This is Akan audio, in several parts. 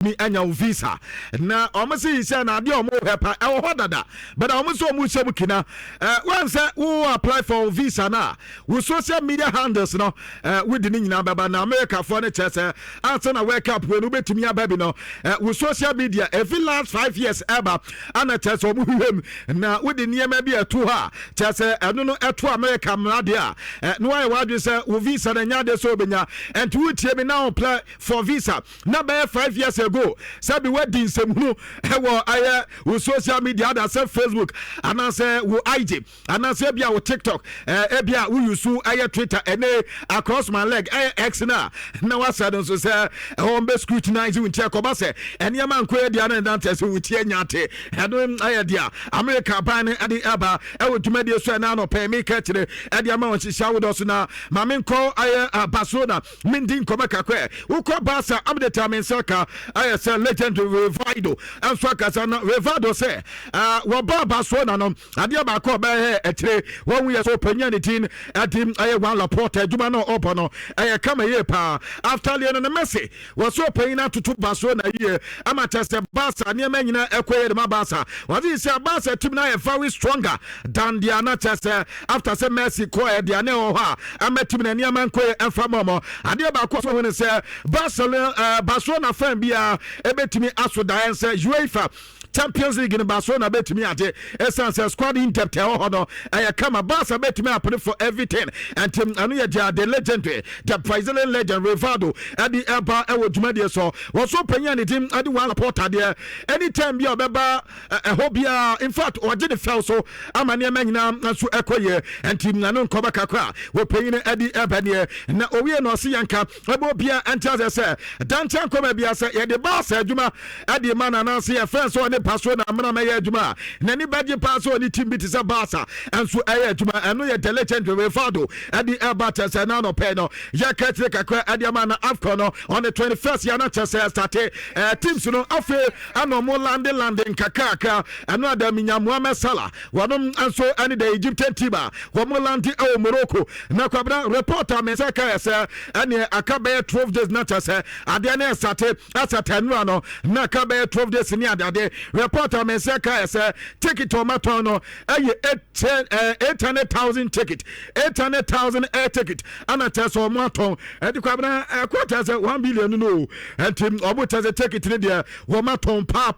mi anya visa na omasi say na de omo hepa e ho dada but omasi omo shemu kina once who apply for visa na we social media handles no we di nyina baba na America for ne chese answer na wake up we no betumi ababi no we social media every last 5 years eba ana chese omo hwem na we di niema bi eto ha chese eno no eto America mrade a no why wadwe say we visa na nya de so benya and we tie me now apply for visa na by 5 years go sabi wedding semunu ewo aye wo social media that say Facebook and I say wo IG and I say bia wo TikTok bia wo use aye Twitter ene across my leg X na wasa don so say home be scrutinize we check oba say ene man ko dia na dan tese wo tie nyate eno aye dia America ban ade aba ewo dwumade so na no pay me ka kire ade ama won hihia wo do so na ma men ko aye Barcelona mendin ko makakwa wo ko Barca update amen saka aye say legend Rivaldo and so kasana Rivaldo say wo ba Barcelona no ade ba ko ba etire won we so panya ne tin adim aye wan Laporte adwuma no opo no aye kama ye pa after Lionel Messi was so panya to Barcelona ye amateur say Barca ne manyina ekoye de ma Barca what is say Barca team na very stronger than the another say after say Messi ko e de ne o ha amateam na ne man ko e fa momo ade ba ko so when say Barcelona fan bia ebetimi asodan say UEFA Champions League in Barcelona betimi ade essence squad in depth no kama Barca betimi apply for everything and anu ya the legendary the Brazilian legend Rivaldo adi eba e wodumade so was so panya ne team adi one porter there anytime bia obeba hobia in fact oje the fell so amane manyina so ekoye and team nanu nkoba kakra we panyine adi eba ne na owie no se yanka ebo bia enter say dantan koma bia say ye the Barca adwuma adi man na say fence so Barcelona amana me adwuma na ni badge pass on the team bit is a Barca and so aye adwuma eno ye the legend Rivaldo adi abata say na no pay no ya katre kakra adi amana AFCON on the 21st ya na chese start teams no afi anomo landing kakaka eno ada minya Mohamed Salah wonom anso ani the Egyptian team wo mo landi e Morocco na kwabra reporter me say ka say ani akabe 12 days na chese adi na start asata no no na akabe 12 days ni ade reporter me say ka say ticket to maton no 800,000 ticket 800,000 air ticket ana teso maton e di kwabra quarter say 1 billion no and team obuta say ticket ni there wo maton pa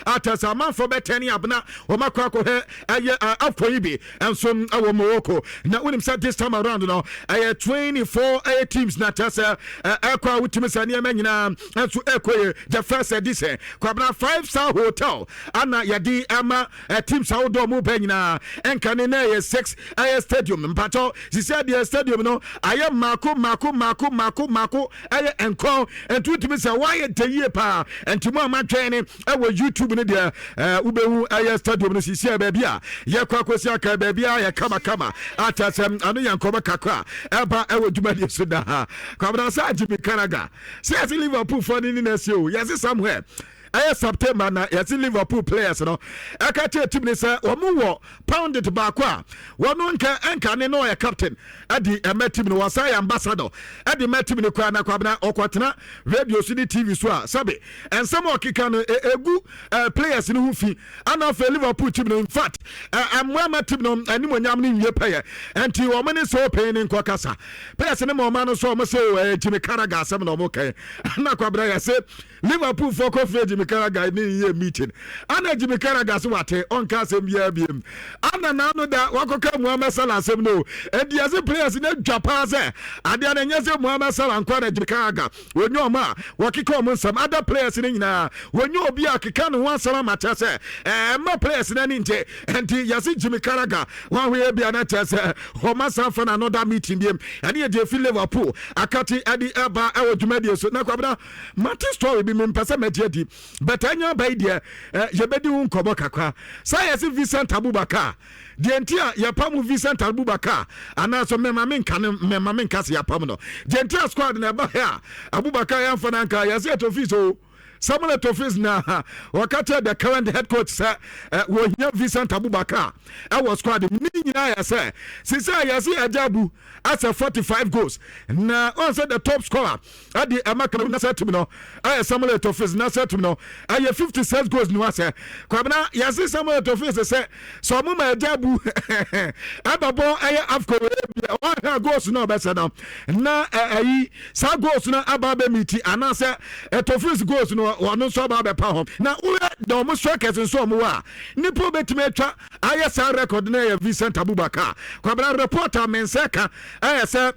atasa man for betani abna wo makwa ko he aye afoyibi and so awo Morocco na unim say this time around no 24 air teams na tasa akwa wutimi sane manyina and so ekoye the first edition kwabra 5-star hotel ana yadi ama team saudo mu banyina enkane na ye 6 aye stadium mpacho she said the stadium no aye mako aye enko entutimi say why the year pa entimo amadwene e wo YouTube ne dia ubehu aye stadium no sisi baby a ye kwakosi aka baby a ye kama atasem anu yankoba kakra eba e wo dwumade so da kwabra sa Jimmy Carragher say Liverpool for ni na see o yes somewhere aye September na yes Liverpool players no akate team ni say omo wo pounded back a wono nka ne no captain adi team no wasa ambassador adi team ni kwa na kwabna okotena radio so ni TV so a sabe ensem okika no egu players ni hu fi ana for Liverpool team no in fact amwa team no animonyam ni wie paye enti wo mani so pay ni nkokasa players ni mo ma no so mo say Jimmy Carragher asem no mo kai na kwabra ya say Liverpool for coffee Jimmy Carragher ni ye meeting ana Jimmy Carragher so wate on ka asem bia biem ana na no da wakoka Mohamed Salah asem no edi as players na dwapa say ade na nyese Mohamed Salah nkwa na Jimmy Carragher wonyo ma wakika omo nsam other players ni nyina wonyo obi akika no wan Salah macha say ma players na ni nje enti yase Jimmy Carragher wan we bia na cha say o ma san for another meeting biem ade ye dey feel Liverpool akati ade eba e wodumade so na kwabna mati story bi me mpesa metiadi but anya bai dia ye bedi un kobo kakwa say yase Vincent Abubakar the entire yapamu Vincent Abubakar ana so mema menka se yapam no the entire squad na ba here Abubakar yan fananka yase to fiso Samuel Eto'o na wakati the current head coach say wo hia Vincent Abubakar was squad ni nyina ya say sisi ayase Ajabu as a 45 goals na on said the top scorer at the Amaka na set me no Samuel Eto'o na set me no 56 goals no say kwabna yase Samuel Eto'o say so mo ma Ajabu ababo afko one goals no be say na sa goals na ababe miti anase Eto'o goals no ono so ababe pa ho na we do mo strikers nso mo wa nipo betime atwa ayesa record na ya Vincent Abubakar kwabna reporter menseka ayesa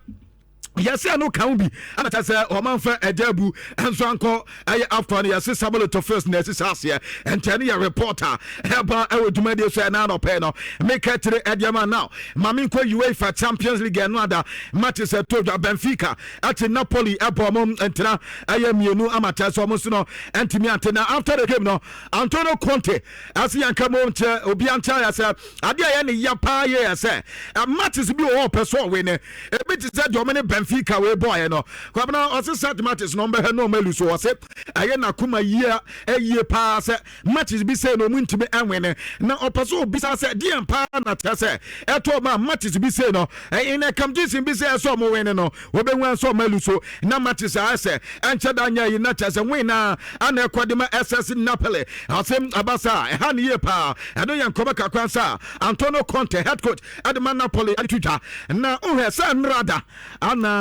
yes, I know can be. And I say, Omanfa Ejabu and Sanko, I after yes, Samuel to first necessary and tell you a reporter. Help I would do say now no pay no. Make it to the Edjama now. Maminko UEFA Champions League and other matches at Benfica at Napoli, Apomon, and Tina. I am you know amateurs almost no and Timiantena after the game no. Antonio Conte, as he and come on to Obiancha, I said, I did any yapa, yes, a matches be all person winning. A bit is that Dominic Benfica we boy no kwabna ose set matches number no melu so ose aye na kuma year a year pass matches be say no muntime anwene na opeso bi say die empa na tese eto ma matches be say no in a competition be say so mo win no we be wan so melu so na matches ase enche da nya yi na tese win na ana ekwadema SS Napoli asem abasa ha ne year pa eno yankoba kakwansa Antonio Conte head coach at Napoli atituja na uhesa nrada ana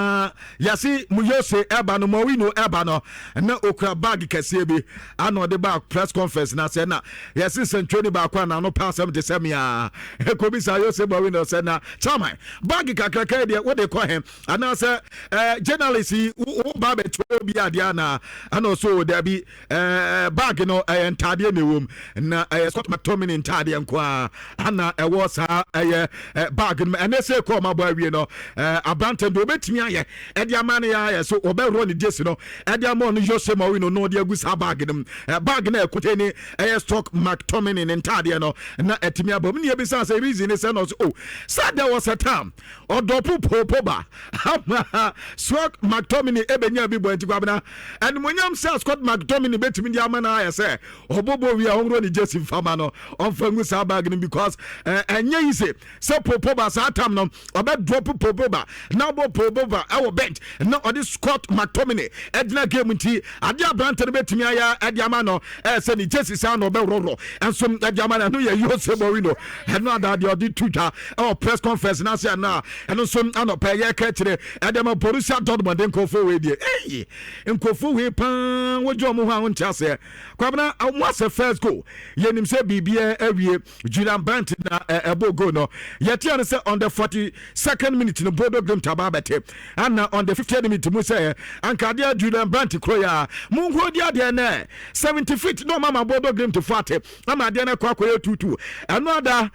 yasi muyose eba no mawino eba no na okra bag kese bi ano de back press conference na say na yasi century ba kwa na no pass am de semia ekobisa yose mawino say na chama bag kakaka de wo de kwa hem ana say journalist wo ba be cho bi ade na ana so there be bag no entade ne wom na Scott McTominay entade nkwa ana ewo sa bag no ene say ko ma ba wie no abante do betimi aye ediamane ya so obero ni jesi no ediamon Jose Mourinho no de agusa bag dem bag na ekoteni stock McTominay entade no na etimi abom ne ebisa say reason is no so said there was a time odopu popoba stock McTominay ebenya bi bo antikwabna and monyam say Scott McTominay betimi di amana aye say obobo wi ahoro ni jesi fama no onfangu sa bag dem because enye yise say popoba sa time no obe drop popoba na bo popoba our bench no odi Scott McTominay edna game nti ade abrante betimi aya ediama no say ni jesi sa no be roro enso ediama no ye Jose Mourinho no ada de odi tuta press conference na say na eno so anopa ye ka kire ediama Borussia Dortmund nkofo we die nkofo we pan wojo mo ho an ntiase kwabna was a first goal yenim say bibia awie Julian Brandt na ebogo no yeti an say on the 42nd minute no Bodo Glimt tababete and on the 50th minute mu say ankadia Julian Brandt kroya mungo dia de na 70 feet no mama Bodo Glimt fate ama de na kwakoye tutu anoda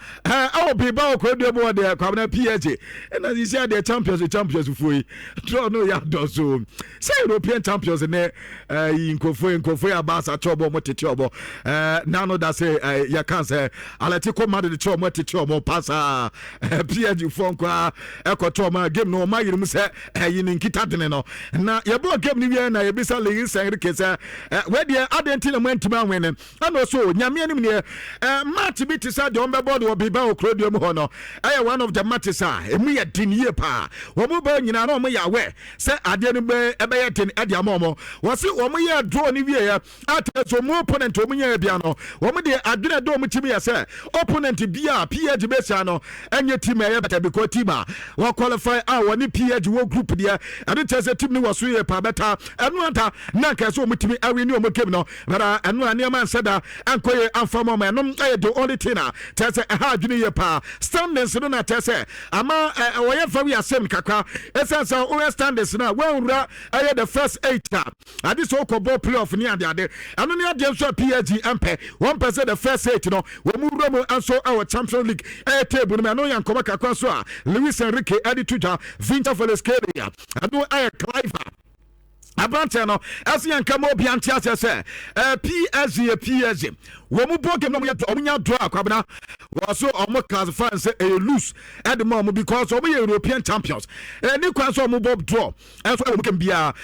be ba ko de bo de kwabna PSG na this year the champions fuyi draw no ya dozo say European champions ne inkofo ya Barca chobo motete obo na no da say ya can say Atletico Madrid chobo motete obo pasa PSG fon kwa ekoto ma game no ma yirim say yin nkita dene no na ye bo game ni wi na ye bisa le yin say rekese we de Argentina mantima wene na so nyame anim ne match bi ti say de on be board obi ba okrodie mu ho no one of the matches emu ye din ye pa wo mo ba nyina na mo ya we say ade no be ebe ye din ade amomo wo se wo mo ye draw ni wie ya ataso mo opponent wo mo nya bia no wo mo de adwene do mo timi ya say opponent bia PSG be sa no enye team ye better because team wo qualify woni PSG wo group dia ade tese team ni wo so ye pa better enu anta na ka so mo timi awi ni o mo game no bara enu ane man sada ankoye amfamo ma no the only thing tese ha adwene ye pa standings no na tese ama wo ye fa wi asem kakra esensa o standings na wo nra the first 8 ade so ko ball playoff ni ade anu ni ade so PSG ampe 1% the first 8 no wo mu romo anso our Champions League table no no yankoma kakra so Luis Enrique ade tuja Vinta Felescaria adu Clive Abante no asian kamo bi antia se PSG wɔn bɔ game na wɔn nya draw akwabena wɔso wɔn classify say a lose at the moment because wɔn yɛ European champions ɛni kwan so wɔn bɔ draw ɛnso ɛwɔ game bia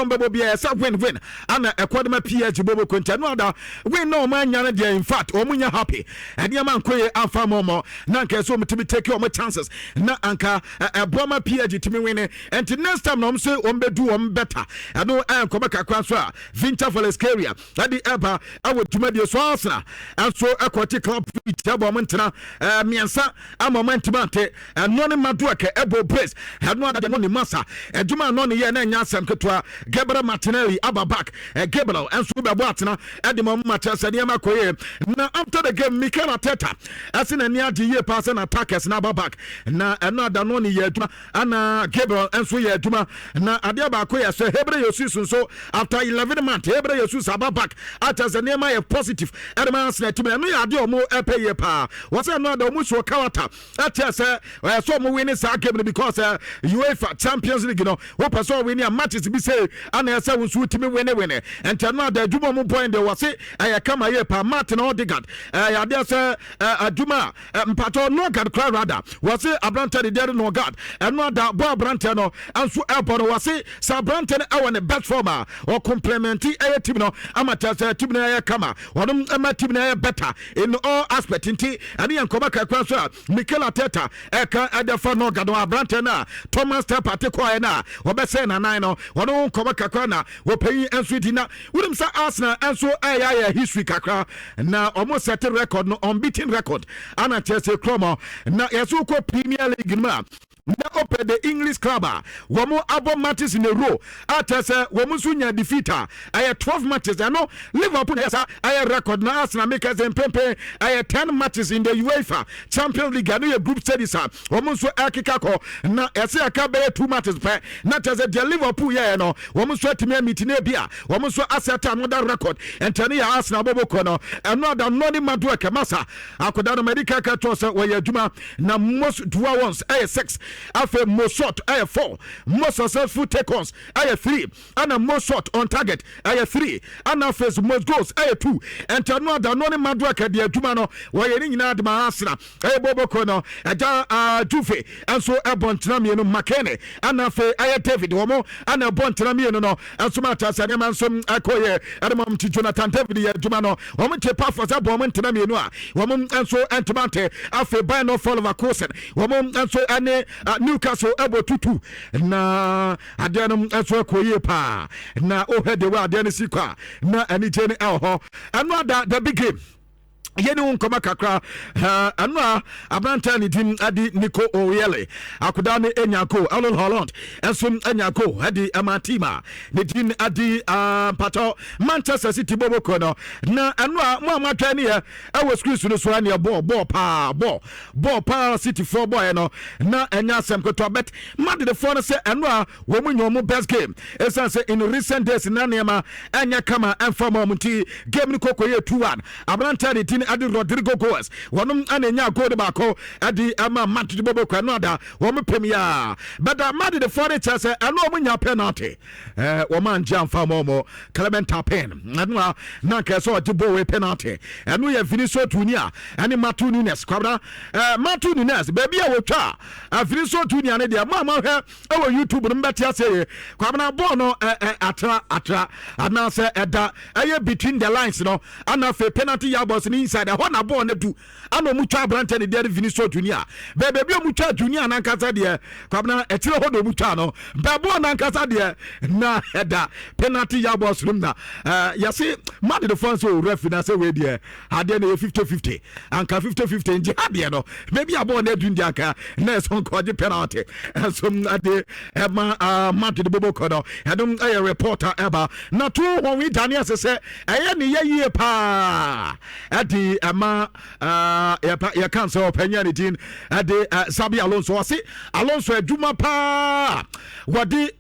ɔmbɛbɔ bia ɛsɛ win ana ɛkɔdema PSG bɔbɔ kɔntia no ada win na wɔn anya no deɛ in fact wɔn nya happy ɛnneɛma nkɔyɛ amfa mɔmɔ na nka ɛsɛ wɔn timi take wɔn chances na anka ɛbɔma PSG timi win and next time na wɔn say wɔn bɛdu wɔn better ɛno ɛnkɔmɛ kakra so a Vinta Valescaria ɛde ɛba ɛwɔ dwumadie so asena ɛnso ɛkɔte club ɛbɔ wɔn ntena mmiɛnsa ama wɔn ntoma ante ɛno ne maduaka ɛbɔ brace ɛno ada no ne masa ɛdwuma no ne yɛ na nya asɛm ketewa Gabriel Martinelli aba back Gabriel ɛnso bɛbɔ atena ɛde mo match sɛ nneɛma kɔyɛ na after the game Mikel Arteta ɛsɛ na nia de yie pass na attackers na aba back na ɛno ada no ne yɛ adwuma ana Gabriel ɛnso yɛ adwuma na adeɛ baako yɛ sɛ Hebre Jesus nso after 11 months Hebre Jesus aba back ata sɛ nneɛma yɛ positive ɛde ma asena team ɛno yɛ adeɛ ɔmo ɛpɛ yie paa wɔsɛ no ada ɔmo so kawata ɛte sɛ so ɔmo win saa game because UEFA Champions League no wɔpɛ sɛ ɔwin a matches bi sɛ ana ɛsɛ wo nso timi win ɛnta no ada adwuma ɔmo point de wɔse ɛyɛ kama yie paa Martin Odegaard ɛyɛ adeɛ sɛ adwuma mpatɔ Nogard kra rada wɔse abranta de deɛ Nogard ɛno ada bɔ abranta no anso ɛbɔ no wɔse sɛ abranta no ɛwɔ ne best form a ɔcomplementi ɛyɛ team no ama kyerɛ sɛ team no ɛyɛ kama wɔnom ɛma team no ɛyɛ better in all aspect nti ɛne yɛ nkɔma kakra so a Mikel Arteta ɛka ɛde fa Nogard no abranta no a Thomas Tepper te kɔɛ no a wɔbɛsɛ nanan no wɔno nkɔma kakra na wɔpɛyi ɛnso di na wonim sɛ Arsenal ɛnso ɛyɛ history kakra na ɔmo set record no unbeaten record ana kyerɛ sɛ kromo na yɛso kɔ Premier League no a na open the English club wɔn abɔ matches in a row after say wɔn nso nya defeat I had 12 matches I know Liverpool has a record na Arsenal make us pempe I had 10 matches in the UEFA Champions League I know your group studies wɔn nso akeka kɔ na ɛsɛ aka bɛyɛ 2 matches pɛ na kyerɛ sɛ deɛ Liverpool yɛ no wɔn nso atumi meet ne bia wɔn nso asset another record ɛntɛne yɛ Arsenal bɔbɔ kɔ no ɛno ada no ne madu akɛmasa akoda no medical kato sɛ wɔyɛ adwuma na most dual ones 6 after most shot 4 most successful take-ons 3 and a most shot on target 3 and after most goals 2 and to know that no maduaka de adwuma no wɔyɛ ne nyinaa de ma Arsenal bɔbɔ no ɛgya Juve and so ɛbɔntena mienu McKennie and after David wɔn and ɛbɔntena mienu no ɛnso mata sɛ ne man so akɔyɛ ɛdemam ti Jonathan David yɛ adwuma no wɔn te pa for sɛ bɔ wɔn ntena mienu a wɔn ɛnso ɛntomante after Bayern no fall over Kosen wɔn ɛnso ɛne Newcastle ebo tutu na adeɛ no ɛso akɔyie paa na ohede wa adeɛ no sikwa na anigye ne ɛwɔ ɛno ada the big game yɛne nkɔma kakra ɛno a abranta ne din ade Nico Oyele akoda ne enyako Alon Holland ɛnso enyako ade amatima ne din ade pato Manchester City boboko no na ɛno a mo amatwa ne yɛ ɛwɔ screens no so ne ball pa City for boy no na enya asɛm keto bet Madrid the phone say ɛno a wo mu nyomo best game esan say in recent days na nema enya kama ɛmfa momunti game ni kokoye 2-1 abranta ne din adi Rodrigo Goes wɔnom anenya goal baako adi ama Madrid bobo kwa no ada wɔm premier but Madrid the foreign chance ɛno ɔmunya penalty wɔman jam fa momo Clement Tapin ɛno na kɛso ɔde bowe penalty ɛno yɛ Vinicius Junior ɛne Matu Nunes kwabra Matu Nunes baby a wotwa Vinicius Junior ne dia mama hwɛ ɛwɔ YouTube no mbɛte ase kwabra ball no atra ana sɛ ɛda ɛyɛ between the lines no ana fe penalty yabos ni inside na ball na du ana mu twa brante ne de Vinicius Junior baby mu twa Junior na nkasa de kwabna etire ho do mu twa no ba ball na nkasa de na ɛda penalty yabos rum na yase mad the fans o ref na say we de ade na 50-50 anka 50-50 nje ade no baby a ball na du ndi anka na so ko je penalty so ade ema mad the bobo ko no edum a reporter eba na to won we Daniel say eye ne ye pa ade ama ya cancel opinion din ade Sabi Alonso wase Alonso adwuma pa wade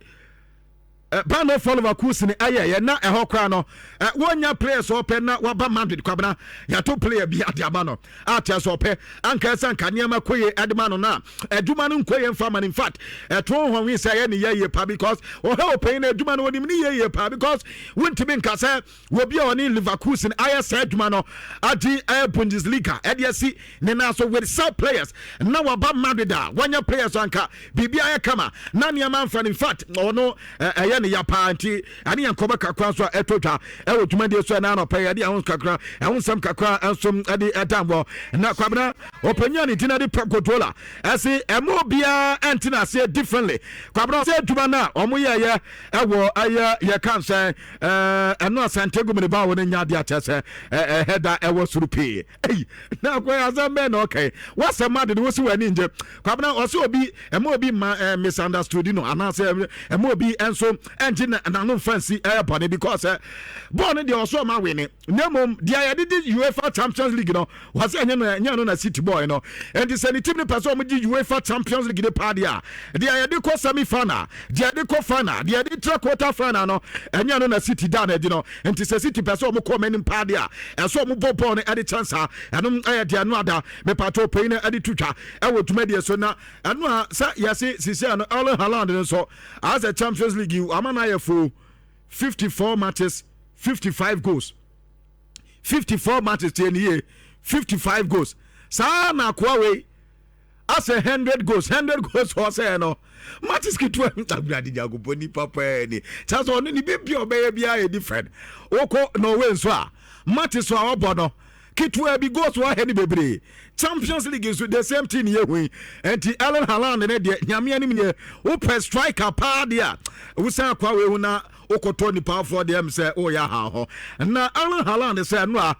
Bano follow Vakusin, aye, na a hokrano. 1 year players open na waba Madrid kwabna. Ya to player bi adiabano. Atias ope. Anka sanka niama kwe admano na. Edumanu nkwe mfama in fact. Tron hon wi say ne ye pa because o he open edumanu onim ne ye pa because wintimi nka say wo bia oni Leverkusen aye say edumano adi Bundesliga. Ediasi ne na so with sub players. Na waba Madrid 1 year players anka bibia aye kama. Na niama mfa in fact ono ne ya pa anti ani yankoba kakra so etotwa e wo dwumade so na no pa ya de ahun kakra ehun sam kakra ansom ade edambo na kwabna opanya ni tina de controller ase emo bia antina say differently kwabna say dwuma na omo ye ewo aye ye kan say eno asantego me ba wo nya de atese header ewo surupi na kwa azambe na okay what's the matter wo si wani nje kwabna o se obi emo obi misunderstood no ana say emo obi enso engine and no fancy airport because born the also ma win nemom dia did UEFA Champions League no was nya no City boy no and the same team person mo di UEFA Champions League the party dia did ko semi final dia did ko final dia did quarter final no nya no City down e no and the City person mo come in party and so mo ball no at the chance and dia no ada me pato pay na at the tutwa e wo tumadi so na anu sa yase sisi no Erling Haaland so as a Champions League amana for 54 matches 55 goals 54 matches in year 55 goals sa na kwa we as a 100 goals for say no matches kitu tabradi jagoponi papa ni so no ni bebi obey bia different oko no we nso a matches so abono kitu bi goals wa he ni bebre Champions League is the same thing here we and the Erling Haaland ne de nyame anim ne wo press striker pa dia wo san kwa we una okoto ni pa for them say oh ya ha ho na Erling Haaland say no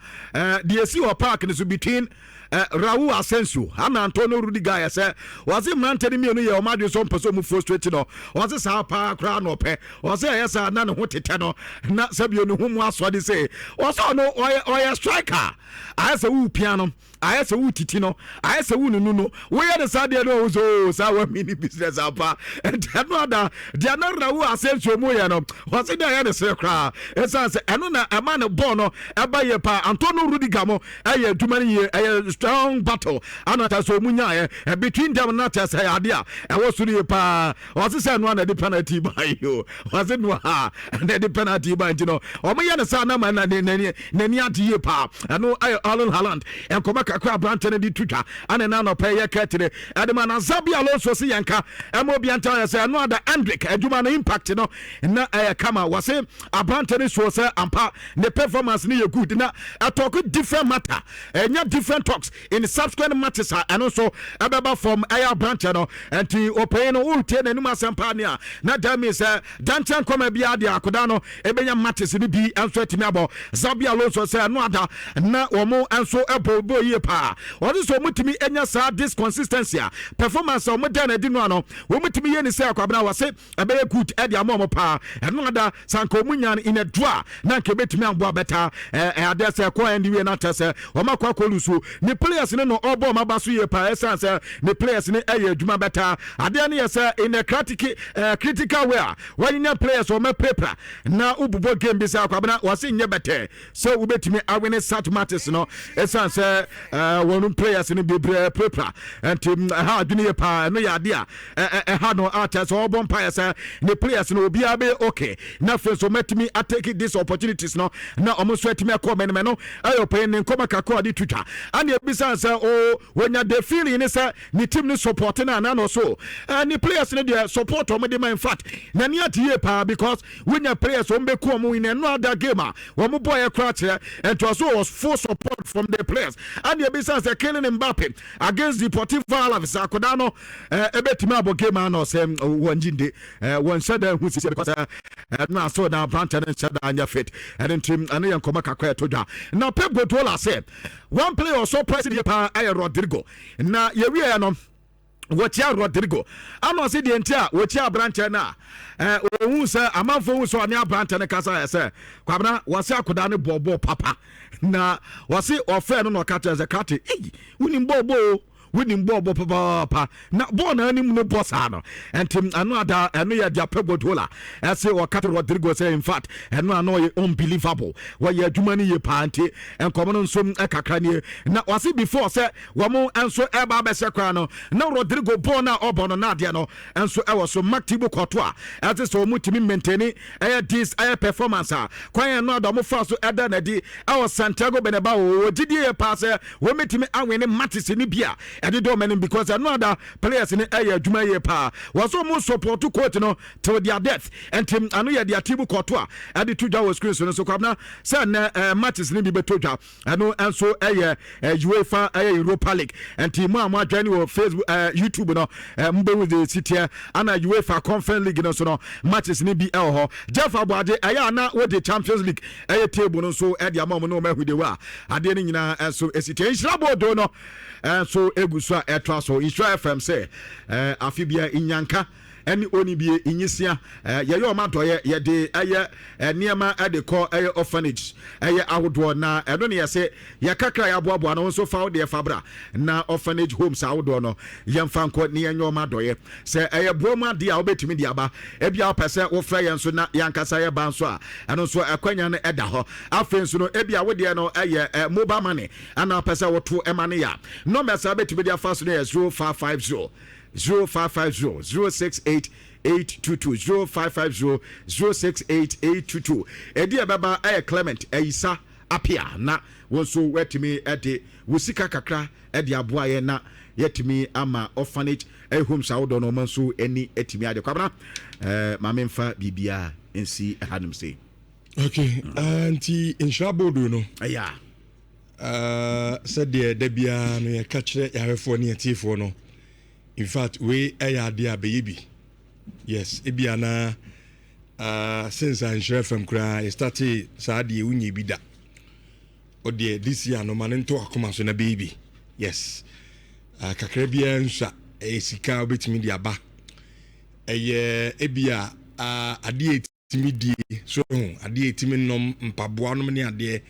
the see or park is between Raul Asensio and Antonio Rudiger say was it manteni me no ye o madu so person mu frustrate no was it sa pa kra no pe was it yes na ne ho tete no na sabio no hu mu aso de say was no oya striker I say wu piano I say wu titi no I say wu nunu no we ya de sade no so sa wa mini business apa and no da dia na Raul Asensio mu ya no was it ya de say kra esa say eno na ama ne ball no eba ye pa Antonio Rudiger mo aye dumani ye strong battle anata so munya between them not as idea e was really pa was say no na the penalty by you was it no ha and the penalty by you know o me ya sa na man na ni ade pa no Erling Haaland en ko maka kwa branch na di twitwa ana na no pay ketire adema na Xabi Alonso si yanka emo bi anta ya say no ada Endrick aduma na impact no na kama was say abranch ni so say ampa the performance ni good na talk different matter enya different talks in subsequent matches and also ababa from air branch no and the open no ulti na numa sempa ne na that means danchan come bia de akoda no ebenya matches ni bi anso atimi abo Xabi Alonso say no ada na omo anso ebo ye pa won so mutimi enya sa this consistency performance o modan adi no no wo mutimi ye ni say akwabna wase ebeye good e dia mo pa no ada sanko munya in a draw na nke betimi ambo beta ade say ko and we na tese o makwa kolusu ni players ne no obo mabaso ye pa essence ni players ne aye adwuma beta ade ne yesa in a critical way when you players o me paper na ububo game bi say akwabna wase nye bete so we betimi awene such matches no essence one players ne bi paper and ha adwene ye pa no ya ade ha no artist obo empire say ni players no obi abe okay na fe so metimi take this opportunities no na omo so etimi akọ me no ayo pe ne nkoma kakọ di twitwa and ebisa say oh when you dey feeling say ni team ni support na no so ni players ni dey support omo dey in fact na ni atiye pa because when your players omo be ko omo in another game omo boy crash and also was full support from the players and ebisa say Kylian Mbappe against Deportivo Alaves akoda no ebetimi abo game no say wanjinde won said who say because na so na branch and said anya fit and team and yankoma kakwa to now Pep Guardiola said one player or so president pa Rodrigo na yewie no Wachia Rodrigo ama se de ntia wachia branch na ohun se amanfo hu so ane branch na kasa se kwabna wase akoda ne bobo papa na wase ofe no no kata ze kate wuni bobo winning ball papa na ball na anim no boss ano entim ano ada eno ya dia pebodola ese o Kat Rodrigo say in fact eno ano unbelievable why ya adwuma ni ye panti enkomo no nso kakra ni na wase before say wo enso eba be sekra no na Rodrigo ball na obono na de no enso e so maktibu koto a ese so mutimi maintain this performance a kwan no ado mo fa so eda na di e Santiago Bernabeu o gidie pass we metimi awene matches ni bia e de do menim because no other players ni adwuma ye pa was so mo support coach no till their death and team anu ye their team koto a de to jaw screen so kwabna say na matches ni bi betodwa anu enso UEFA Europa League and team am adwani o Facebook YouTube no mbe with the city ana UEFA Conference League no so no matches ni bi ho Jeff Abuade aya na with the Champions League table no so e dia mom no ma hude wa ade ni nyina enso city Nhyira bodo no so eguso a etwa so Nhyira FM say afibia inyanka any oni bie inyisia ye yo madoye ye de niema de call orphanage ahodo na eno ne ye se ye kakra ya boabo na so fa de fabra na orphanage homes ahodo no ye mfa nko ne ye nyo madoye se booma de a obetimi de aba bia pese wo fra ye nso na yankasa ye ba nso a eno so akwanya no eda ho afen so no bia wo de no mobile money ana pese wo to emane ya no mesa betimi de afa so no 0550 0550 068 822 0550 068 822 edi baba Clement Isa apia na wonso wetimi ede wosika kakra ede aboa ye na yetimi ama orphanage home sawodo no manso eni etimi ade kwabna mamemfa bibia ensi hanum say okay anti Nhyira bodo no aya said de bia no ye ka kire yahefo ne atifo no. In fact, we are baby. Yes, Ebiana since I'm sure from cry started Sadi Uni Bida. Oh dear, this year no man into a commerce on a baby. Yes, Kakrebian sha a sika bit media ba. Ebia a dear timidi so a dear timinum pabuanum near dear